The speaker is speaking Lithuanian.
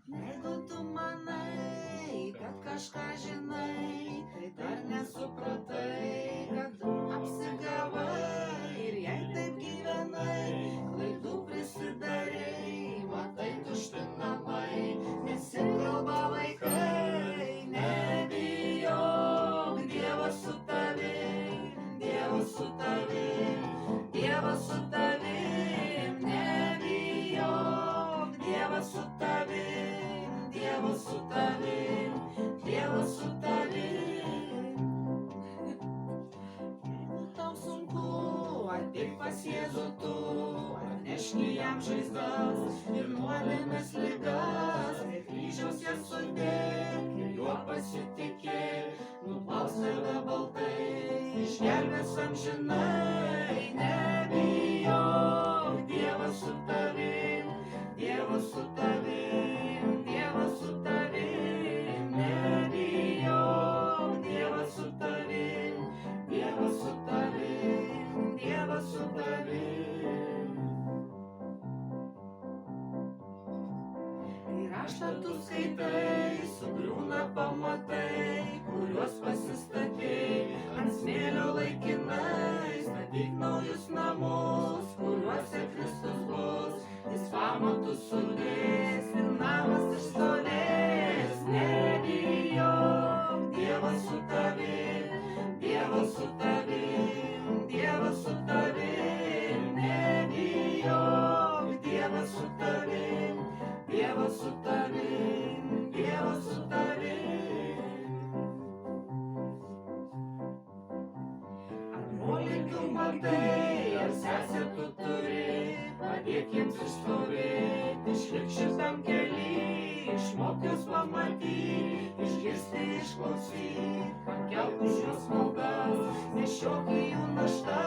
Jeigu tu manai, kad kažką žinai, tai dar nesupratai, kad apsigavai. Ir jei taip gyvenai, klaidų prisidarei, matai tušti namai, nesikalba vaikai. Nebijok, Dievas su tavim, Dievas su tavim, Dievas su tavim. Nebijok, Dievas su tavim, Dievas su tavim, Dievas su tavim. Jeigu tau sunku, ateik pas Jėzų tu, atneški jam žaizdas ir nuodėmės ligas. Prie kryžiaus jas sudėk ir juo pasitikėk, nuplaus tave baltai, išgelbės amžinai. Nebijok, Dievas su tavim, Dievas su tavim, Dievas su tavim. Nebijok, Dievas su tavim, Dievas su tavim, Dievas su tavim. Kai raštą tu skaitai, sugriūna pamatai, kuriuos pasistatei ant smėlio laikinai. Statyk naujus namus, kuriuose Kristus bus, jis pamatus sudės ir namas išstovės. Nebijok, Dievas su tavim, Dievas su tavim, Dievas su tavim. Nebijok, Dievas su tavim, Dievas su tavim, Dievas su tavim. Ar brolį tu matai, ar sesę tu turi, padėk jiems išstovėti, išlik šitam kely, išmok juos pamatyti, išgirsti, išklausyti, pakelk už juos maldas, nešiok į jų naštą.